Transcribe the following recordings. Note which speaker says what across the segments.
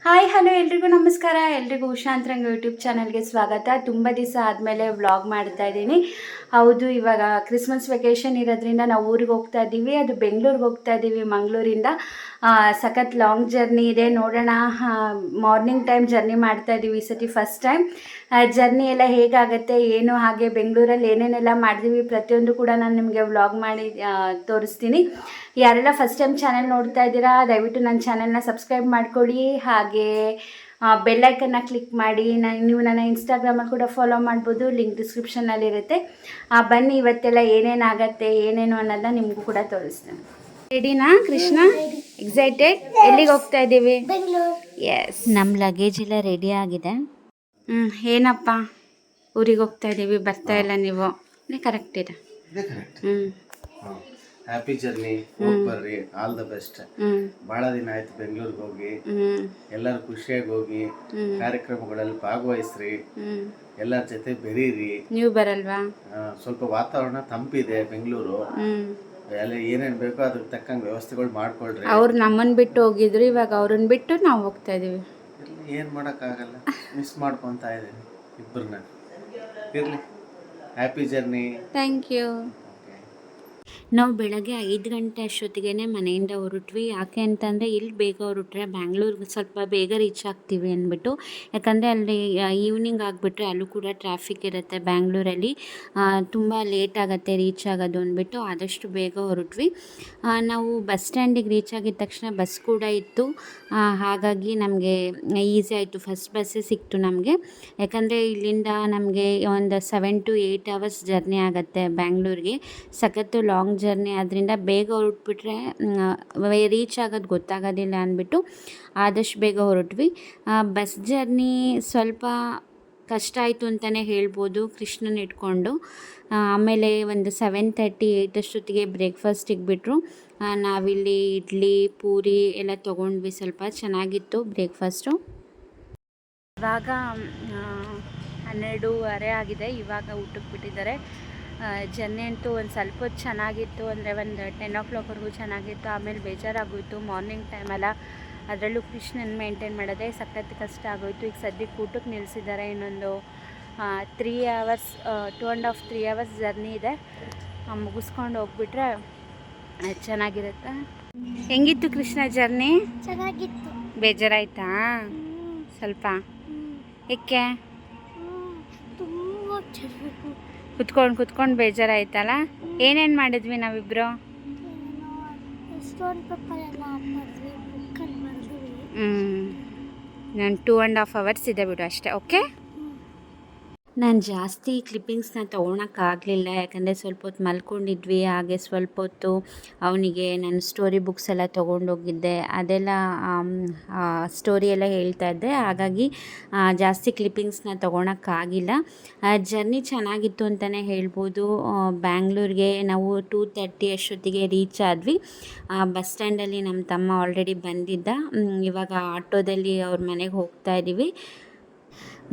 Speaker 1: Hi hello ಎಲ್ರಿಗೂ ನಮಸ್ಕಾರ. ಎಲ್ರಿಗೂ ಉಷಾಂತರಂಗ ಯೂಟ್ಯೂಬ್ ಚಾನಲ್ಗೆ ಸ್ವಾಗತ. ತುಂಬ ದಿವಸ ಆದಮೇಲೆ ವ್ಲಾಗ್ ಮಾಡ್ತಾ ಇದ್ದೀನಿ. ಹೌದು, ಇವಾಗ ಕ್ರಿಸ್ಮಸ್ ವೆಕೇಷನ್ ಇರೋದ್ರಿಂದ ನಾವು ಊರಿಗೆ ಹೋಗ್ತಾ ಇದ್ದೀವಿ. ಅದು ಬೆಂಗಳೂರಿಗೆ ಹೋಗ್ತಾ ಇದ್ದೀವಿ. ಮಂಗಳೂರಿಂದ ಸಖತ್ ಲಾಂಗ್ ಜರ್ನಿ ಇದೆ. ನೋಡೋಣ, ಮಾರ್ನಿಂಗ್ ಟೈಮ್ ಜರ್ನಿ ಮಾಡ್ತಾ ಇದ್ದೀವಿ ಈ ಸತಿ ಫಸ್ಟ್ ಟೈಮ್. ಜರ್ನಿ ಎಲ್ಲ ಹೇಗಾಗುತ್ತೆ ಏನು, ಹಾಗೆ ಬೆಂಗಳೂರಲ್ಲಿ ಏನೇನೆಲ್ಲ ಮಾಡಿದ್ದೀವಿ ಪ್ರತಿಯೊಂದು ಕೂಡ ನಾನು ನಿಮಗೆ ವ್ಲಾಗ್ ಮಾಡಿ ತೋರಿಸ್ತೀನಿ. ಯಾರೆಲ್ಲ ಫಸ್ಟ್ ಟೈಮ್ ಚಾನಲ್ ನೋಡ್ತಾ ಇದ್ದೀರಾ ದಯವಿಟ್ಟು ನನ್ನ ಚಾನಲ್ನ ಸಬ್ಸ್ಕ್ರೈಬ್ ಮಾಡ್ಕೊಳ್ಳಿ. ಹಾಗೆ ಬೆಲ್ಲೈಕನ್ನ ಕ್ಲಿಕ್ ಮಾಡಿ. ನೀವು ನನ್ನ ಇನ್ಸ್ಟಾಗ್ರಾಮಲ್ಲಿ ಕೂಡ ಫಾಲೋ ಮಾಡ್ಬೋದು, ಲಿಂಕ್ ಡಿಸ್ಕ್ರಿಪ್ಷನ್ನಲ್ಲಿರುತ್ತೆ. ಬನ್ನಿ, ಇವತ್ತೆಲ್ಲ ಏನೇನಾಗತ್ತೆ ಏನೇನು ಅನ್ನೋದನ್ನ ನಿಮಗೂ ಕೂಡ ತೋರಿಸ್ತೇನೆ. ರೆಡಿನಾ ಕೃಷ್ಣ? ಎಕ್ಸೈಟೆಡ್? ಎಲ್ಲಿಗೆ ಹೋಗ್ತಾ ಇದ್ದೀವಿ? ಎಸ್, ನಮ್ಮ ಲಗೇಜ್ ಎಲ್ಲ ರೆಡಿ ಆಗಿದೆ. ಏನಪ್ಪ, ಊರಿಗೆ ಹೋಗ್ತಾ ಇದ್ದೀವಿ, ಬರ್ತಾ ಇಲ್ಲ ನೀವು? ಕರೆಕ್ಟ್ ಇದೆ.
Speaker 2: ಹ್ಯಾಪಿ ಜರ್ನಿ, ಹೋಗಿ ಬರ್ರಿ, ಆಲ್ ದ ಬೆಸ್ಟ್. ಬಹಳ ದಿನ ಆಯ್ತು ಬೆಂಗಳೂರಿಗೆ ಹೋಗಿ. ಎಲ್ಲರೂ ಖುಷಿಯಾಗಿ ಹೋಗಿ ಕಾರ್ಯಕ್ರಮಗಳಲ್ಲಿ ಭಾಗವಹಿಸ್ರಿ, ಎಲ್ಲರ ಜೊತೆ ಬೆರೀರಿ.
Speaker 1: ನೀವು ಬರಲ್ವಾ?
Speaker 2: ಸ್ವಲ್ಪ ವಾತಾವರಣ ತಂಪಿದೆ ಬೆಂಗಳೂರು. ಎಲ್ಲ ಏನೇನು ಬೇಕೋ ಅದಕ್ಕೆ ತಕ್ಕಂಗೆ ವ್ಯವಸ್ಥೆಗಳು ಮಾಡ್ಕೊಳ್ರಿ.
Speaker 1: ಅವ್ರು ನಮ್ಮನ್ನು ಬಿಟ್ಟು ಹೋಗಿದ್ರು, ಇವಾಗ ಅವ್ರನ್ನ ಬಿಟ್ಟು ನಾವು ಹೋಗ್ತಾ ಇದೀವಿ.
Speaker 2: ಏನು ಮಾಡೋಕ್ಕಾಗಲ್ಲ, ಮಿಸ್ ಮಾಡ್ಕೊತಾ ಇದ್ದೀನಿ ಇಬ್ಬರನ್ನ. ಇರಲಿ, ಹ್ಯಾಪಿ ಜರ್ನಿ.
Speaker 1: Thank you. ನಾವು ಬೆಳಗ್ಗೆ 5 ಗಂಟೆ ಅಷ್ಟೊತ್ತಿಗೆ ಮನೆಯಿಂದ ಹೊರಟ್ವಿ. ಯಾಕೆ ಅಂತಂದರೆ ಇಲ್ಲಿ ಬೇಗ ಹೊರಟ್ರೆ ಬ್ಯಾಂಗ್ಳೂರ್ಗೆ ಸ್ವಲ್ಪ ಬೇಗ ರೀಚ್ ಆಗ್ತೀವಿ ಅಂದ್ಬಿಟ್ಟು. ಯಾಕಂದರೆ ಅಲ್ಲಿ ಈವ್ನಿಂಗ್ ಆಗಿಬಿಟ್ರೆ ಅಲ್ಲೂ ಕೂಡ ಟ್ರಾಫಿಕ್ ಇರುತ್ತೆ. ಬ್ಯಾಂಗ್ಳೂರಲ್ಲಿ ತುಂಬ ಲೇಟ್ ಆಗುತ್ತೆ ರೀಚ್ ಆಗೋದು ಅಂದ್ಬಿಟ್ಟು ಆದಷ್ಟು ಬೇಗ ಹೊರಟ್ವಿ. ನಾವು ಬಸ್ ಸ್ಟ್ಯಾಂಡಿಗೆ ರೀಚ್ ಆಗಿದ ತಕ್ಷಣ ಬಸ್ ಕೂಡ ಇತ್ತು. ಹಾಗಾಗಿ ನಮಗೆ ಈಸಿ ಆಯಿತು, ಫಸ್ಟ್ ಬಸ್ಸೇ ಸಿಕ್ತು ನಮಗೆ. ಯಾಕಂದರೆ ಇಲ್ಲಿಂದ ನಮಗೆ ಒಂದು 7 to 8 ಅವರ್ಸ್ ಜರ್ನಿ ಆಗುತ್ತೆ ಬ್ಯಾಂಗ್ಳೂರಿಗೆ. ಸಖತ್ತು ಲಾಂಗ್ ಜರ್ನಿ ಆದ್ದರಿಂದ ಬೇಗ ಹೊರಟ್ಬಿಟ್ರೆ ರೀಚ್ ಆಗೋದು ಗೊತ್ತಾಗೋದಿಲ್ಲ ಅಂದ್ಬಿಟ್ಟು ಆದಷ್ಟು ಬೇಗ ಹೊರಟ್ವಿ. ಬಸ್ ಜರ್ನಿ ಸ್ವಲ್ಪ ಕಷ್ಟ ಆಯಿತು ಅಂತಲೇ ಹೇಳ್ಬೋದು ಕೃಷ್ಣನ ಇಟ್ಕೊಂಡು. ಆಮೇಲೆ ಒಂದು 7:30, 8 ಅಷ್ಟೊತ್ತಿಗೆ ಬ್ರೇಕ್ಫಾಸ್ಟಿಗೆ ಬಿಟ್ಟರು. ನಾವಿಲ್ಲಿ ಇಡ್ಲಿ ಪೂರಿ ಎಲ್ಲ ತೊಗೊಂಡ್ವಿ. ಸ್ವಲ್ಪ ಚೆನ್ನಾಗಿತ್ತು ಬ್ರೇಕ್ಫಾಸ್ಟು. ಇವಾಗ 12:30 ಆಗಿದೆ. ಇವಾಗ ಊಟಕ್ಕೆ ಬಿಟ್ಟಿದ್ದಾರೆ. ಜರ್ನಿ ಅಂತೂ ಒಂದು ಸ್ವಲ್ಪ ಹೊತ್ತು ಚೆನ್ನಾಗಿತ್ತು, ಅಂದರೆ ಒಂದು 10 o'clockವರೆಗೂ ಚೆನ್ನಾಗಿತ್ತು. ಆಮೇಲೆ ಬೇಜಾರಾಗೋಯಿತು ಮಾರ್ನಿಂಗ್ ಟೈಮಲ್ಲ, ಅದರಲ್ಲೂ ಕೃಷ್ಣನ ಮೇಂಟೈನ್ ಮಾಡೋದೇ ಸಖತ್ ಕಷ್ಟ ಆಗೋಯಿತು. ಈಗ ಸದ್ಯಕ್ಕೆ ಊಟಕ್ಕೆ ನಿಲ್ಲಿಸಿದ್ದಾರೆ. ಇನ್ನೊಂದು 3 hours, 2.5 3 hours ಜರ್ನಿ ಇದೆ. ಮುಗಿಸ್ಕೊಂಡು ಹೋಗ್ಬಿಟ್ರೆ ಚೆನ್ನಾಗಿರುತ್ತೆ. ಹೆಂಗಿತ್ತು ಕೃಷ್ಣ ಜರ್ನಿ?
Speaker 3: ಚೆನ್ನಾಗಿತ್ತು.
Speaker 1: ಬೇಜಾರಾಯ್ತಾ ಸ್ವಲ್ಪ? ಏಕೆ? ಕುತ್ಕೊಂಡು ಬೇಜಾರಾಯ್ತಲ್ಲ? ಏನೇನು ಮಾಡಿದ್ವಿ ನಾವಿಬ್ಬರು? ನಾನು 2.5 hours ಇದೆ ಬಿಡು ಅಷ್ಟೇ. ಓಕೆ, ನಾನು ಜಾಸ್ತಿ ಕ್ಲಿಪ್ಪಿಂಗ್ಸ್ನ ತೊಗೊಳಕ್ಕಾಗಲಿಲ್ಲ. ಯಾಕಂದರೆ ಸ್ವಲ್ಪ ಹೊತ್ತು ಮಲ್ಕೊಂಡಿದ್ವಿ. ಹಾಗೆ ಸ್ವಲ್ಪ ಹೊತ್ತು ಅವನಿಗೆ ನಾನು ಸ್ಟೋರಿ ಬುಕ್ಸ್ ಎಲ್ಲ ತೊಗೊಂಡೋಗಿದ್ದೆ, ಅದೆಲ್ಲ ಸ್ಟೋರಿ ಎಲ್ಲ ಹೇಳ್ತಾ ಇದ್ದೆ. ಹಾಗಾಗಿ ಜಾಸ್ತಿ ಕ್ಲಿಪ್ಪಿಂಗ್ಸ್ನ ತೊಗೊಳಕ್ಕಾಗಿಲ್ಲ. ಜರ್ನಿ ಚೆನ್ನಾಗಿತ್ತು ಅಂತಲೇ ಹೇಳ್ಬೋದು. ಬ್ಯಾಂಗ್ಳೂರಿಗೆ ನಾವು 2:30 ಅಷ್ಟೊತ್ತಿಗೆ ರೀಚ್ ಆದ್ವಿ. ಬಸ್ ಸ್ಟ್ಯಾಂಡಲ್ಲಿ ನಮ್ಮ ತಮ್ಮ ಆಲ್ರೆಡಿ ಬಂದಿದ್ದ. ಇವಾಗ ಆಟೋದಲ್ಲಿ ಅವ್ರ ಮನೆಗೆ ಹೋಗ್ತಾ ಇದ್ದೀವಿ.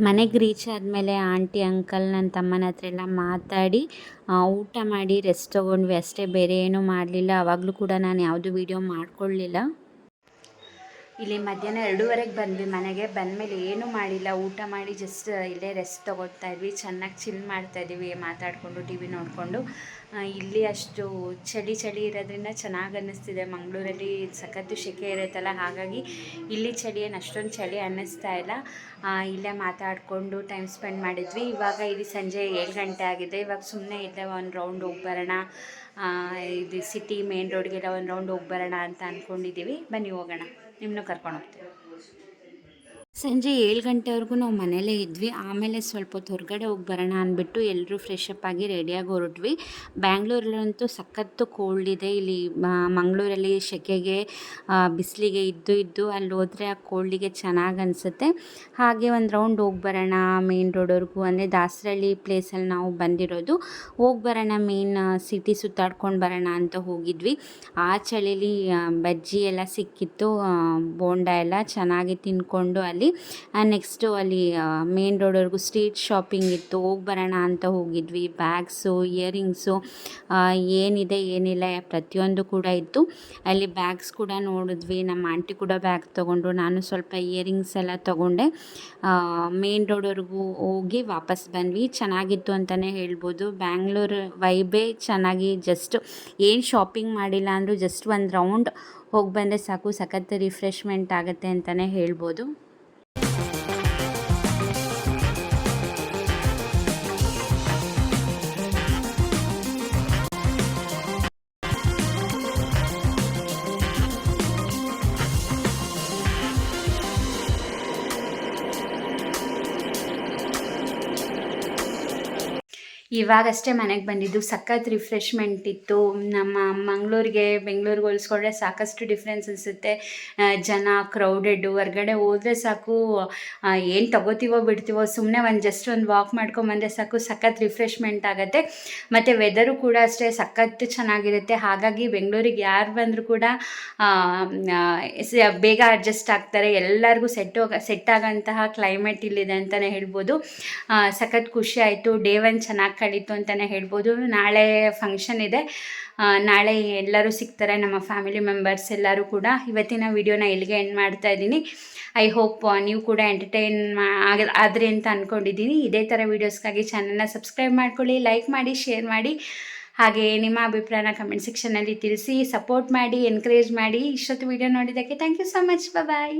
Speaker 1: ಮನೆಗೆ ರೀಚ್ ಆದಮೇಲೆ ಆಂಟಿ ಅಂಕಲ್ ನನ್ನ ತಮ್ಮನ ಹತ್ರ ಎಲ್ಲ ಮಾತಾಡಿ ಊಟ ಮಾಡಿ ರೆಸ್ಟ್ ತೊಗೊಂಡ್ವಿ ಅಷ್ಟೇ. ಬೇರೆ ಏನೂ ಮಾಡಲಿಲ್ಲ. ಆವಾಗಲೂ ಕೂಡ ನಾನು ಯಾವುದು ವೀಡಿಯೋ ಮಾಡ್ಕೊಳ್ಳಿಲ್ಲ. ಇಲ್ಲಿ ಮಧ್ಯಾಹ್ನ 2:30ಗೆ ಬಂದ್ವಿ. ಮನೆಗೆ ಬಂದಮೇಲೆ ಏನೂ ಮಾಡಿಲ್ಲ, ಊಟ ಮಾಡಿ ಜಸ್ಟ್ ಇಲ್ಲೇ ರೆಸ್ಟ್ ತೊಗೊಳ್ತಾ ಇದ್ವಿ. ಚೆನ್ನಾಗಿ ಚಿಲ್ ಮಾಡ್ತಾಯಿದ್ವಿ ಮಾತಾಡಿಕೊಂಡು, ಟಿ ವಿ ನೋಡಿಕೊಂಡು. ಇಲ್ಲಿ ಅಷ್ಟು ಚಳಿ ಇರೋದ್ರಿಂದ ಚೆನ್ನಾಗಿ ಅನ್ನಿಸ್ತಿದೆ. ಮಂಗಳೂರಲ್ಲಿ ಸಖತ್ತು ಸೆಕೆ ಇರುತ್ತಲ್ಲ, ಹಾಗಾಗಿ ಇಲ್ಲಿ ಚಳಿ ಏನು ಅಷ್ಟೊಂದು ಚಳಿ ಅನ್ನಿಸ್ತಾ ಇಲ್ಲ. ಇಲ್ಲೇ ಮಾತಾಡಿಕೊಂಡು ಟೈಮ್ ಸ್ಪೆಂಡ್ ಮಾಡಿದ್ವಿ. ಇವಾಗ ಇಲ್ಲಿ ಸಂಜೆ 7 ಗಂಟೆ ಆಗಿದೆ. ಇವಾಗ ಸುಮ್ಮನೆ ಇಲ್ಲೇ ಒಂದು ರೌಂಡ್ ಹೋಗಿ ಬರೋಣ, ಇದು ಸಿಟಿ ಮೇನ್ ರೋಡ್ಗೆಲ್ಲ ಒಂದು ರೌಂಡ್ ಹೋಗಿ ಬರೋಣ ಅಂತ ಅಂದ್ಕೊಂಡಿದ್ದೀವಿ. ಬನ್ನಿ ಹೋಗೋಣ, ನಿಮ್ಮನ್ನು ಕರ್ಕೊಂಡು ಹೋಗ್ತೀವಿ. ಸಂಜೆ 7 ಗಂಟೆವರೆಗೂ ನಾವು ಮನೇಲೇ ಇದ್ವಿ. ಆಮೇಲೆ ಸ್ವಲ್ಪ ಹೊತ್ತು ಹೊರಗಡೆ ಹೋಗಿ ಬರೋಣ ಅಂದ್ಬಿಟ್ಟು ಎಲ್ಲರೂ ಫ್ರೆಶ್ ಅಪ್ ಆಗಿ ರೆಡಿಯಾಗಿ ಹೊರಟ್ವಿ. ಬ್ಯಾಂಗ್ಳೂರಲ್ಲಂತೂ ಸಖತ್ತು ಕೋಲ್ಡ್ ಇದೆ. ಇಲ್ಲಿ ಮಂಗಳೂರಲ್ಲಿ ಸೆಕೆಗೆ ಬಿಸಿಲಿಗೆ ಇದ್ದು ಅಲ್ಲಿ ಹೋದರೆ ಆ ಕೋಲ್ಡಿಗೆ ಚೆನ್ನಾಗಿ ಅನಿಸುತ್ತೆ. ಹಾಗೆ ಒಂದು ರೌಂಡ್ ಹೋಗಿ ಬರೋಣ ಮೇನ್ ರೋಡ್ವರೆಗೂ, ಅಂದರೆ ದಾಸರಳ್ಳಿ ಪ್ಲೇಸಲ್ಲಿ ನಾವು ಬಂದಿರೋದು. ಹೋಗಿ ಬರೋಣ, ಮೇನ್ ಸಿಟಿ ಸುತ್ತಾಡ್ಕೊಂಡು ಬರೋಣ ಅಂತ ಹೋಗಿದ್ವಿ. ಆ ಚಳಿಲಿ ಬಜ್ಜಿ ಎಲ್ಲ ಸಿಕ್ಕಿತ್ತು, ಬೋಂಡ ಎಲ್ಲ ಚೆನ್ನಾಗಿ ತಿಂದ್ಕೊಂಡು ಅಲ್ಲಿ ನೆಕ್ಸ್ಟು ಅಲ್ಲಿ ಮೇನ್ ರೋಡ್ವರೆಗೂ ಸ್ಟ್ರೀಟ್ ಶಾಪಿಂಗ್ ಇತ್ತು, ಹೋಗಿ ಬರೋಣ ಅಂತ ಹೋಗಿದ್ವಿ. ಬ್ಯಾಗ್ಸು, ಇಯರಿಂಗ್ಸು, ಏನಿದೆ ಏನಿಲ್ಲ ಪ್ರತಿಯೊಂದು ಕೂಡ ಇತ್ತು. ಅಲ್ಲಿ ಬ್ಯಾಗ್ಸ್ ಕೂಡ ನೋಡಿದ್ವಿ. ನಮ್ಮ ಆಂಟಿ ಕೂಡ ಬ್ಯಾಗ್ ತೊಗೊಂಡ್ರು, ನಾನು ಸ್ವಲ್ಪ ಇಯರಿಂಗ್ಸ್ ಎಲ್ಲ ತೊಗೊಂಡೆ. ಮೇನ್ ರೋಡ್ವರೆಗೂ ಹೋಗಿ ವಾಪಸ್ ಬಂದ್ವಿ. ಚೆನ್ನಾಗಿತ್ತು ಅಂತಲೇ ಹೇಳ್ಬೋದು. ಬ್ಯಾಂಗ್ಳೂರು ವೈಬೇ ಚೆನ್ನಾಗಿ ಜಸ್ಟ್ ಏನು ಶಾಪಿಂಗ್ ಮಾಡಿಲ್ಲ ಅಂದರೂ ಜಸ್ಟ್ ಒಂದು ರೌಂಡ್ ಹೋಗಿ ಬಂದರೆ ಸಾಕು, ಸಖತ್ ರಿಫ್ರೆಶ್ಮೆಂಟ್ ಆಗುತ್ತೆ ಅಂತಲೇ ಹೇಳ್ಬೋದು. ಇವಾಗಷ್ಟೇ ಮನೆಗೆ ಬಂದಿದ್ದು. ಸಖತ್ ರಿಫ್ರೆಶ್ಮೆಂಟ್ ಇತ್ತು. ನಮ್ಮ ಬೆಂಗಳೂರಿಗೆ ಹೋಲಿಸ್ಕೊಂಡ್ರೆ ಸಾಕಷ್ಟು ಡಿಫ್ರೆನ್ಸ್ ಅನಿಸುತ್ತೆ. ಜನ ಕ್ರೌಡೆಡ್ಡು, ಹೊರ್ಗಡೆ ಹೋದರೆ ಸಾಕು ಏನು ತಗೋತೀವೋ ಬಿಡ್ತೀವೋ, ಸುಮ್ಮನೆ ಜಸ್ಟ್ ಒಂದು ವಾಕ್ ಮಾಡ್ಕೊಂಬಂದರೆ ಸಾಕು, ಸಖತ್ ರಿಫ್ರೆಶ್ಮೆಂಟ್ ಆಗುತ್ತೆ. ಮತ್ತು ವೆದರು ಕೂಡ ಅಷ್ಟೇ ಸಖತ್ ಚೆನ್ನಾಗಿರುತ್ತೆ. ಹಾಗಾಗಿ ಬೆಂಗಳೂರಿಗೆ ಯಾರು ಬಂದರೂ ಕೂಡ ಬೇಗ ಅಡ್ಜಸ್ಟ್ ಆಗ್ತಾರೆ. ಎಲ್ಲರಿಗೂ ಸೆಟ್ ಆಗೋಂತಹ ಕ್ಲೈಮೇಟ್ ಇಲ್ಲಿದೆ ಅಂತಲೇ ಹೇಳ್ಬೋದು. ಸಖತ್ ಖುಷಿ ಆಯಿತು. ಡೇ 1 ಚೆನ್ನಾಗಿ ಕಳೀತು ಅಂತಲೇ ಹೇಳ್ಬೋದು. ನಾಳೆ ಫಂಕ್ಷನ್ ಇದೆ. ನಾಳೆ ಎಲ್ಲರೂ ಸಿಗ್ತಾರೆ, ನಮ್ಮ ಫ್ಯಾಮಿಲಿ ಮೆಂಬರ್ಸ್ ಎಲ್ಲರೂ ಕೂಡ. ಇವತ್ತಿನ ವಿಡಿಯೋನ ಇಲ್ಲಿಗೆ ಎಂಡ್ ಮಾಡ್ತಾ ಇದ್ದೀನಿ. ಐ ಹೋಪ್ ನೀವು ಕೂಡ ಎಂಟರ್ಟೈನ್ ಆದರೆ ಅಂತ ಅಂದ್ಕೊಂಡಿದ್ದೀನಿ. ಇದೇ ಥರ ವೀಡಿಯೋಸ್ಗಾಗಿ ಚಾನಲ್ನ ಸಬ್ಸ್ಕ್ರೈಬ್ ಮಾಡ್ಕೊಳ್ಳಿ, ಲೈಕ್ ಮಾಡಿ, ಶೇರ್ ಮಾಡಿ. ಹಾಗೆ ನಿಮ್ಮ ಅಭಿಪ್ರಾಯನ ಕಮೆಂಟ್ ಸೆಕ್ಷನಲ್ಲಿ ತಿಳಿಸಿ, ಸಪೋರ್ಟ್ ಮಾಡಿ, ಎನ್ಕರೇಜ್ ಮಾಡಿ. ಇಷ್ಟೊತ್ತು ವಿಡಿಯೋ ನೋಡಿದ್ದಕ್ಕೆ thank you so much. Bye.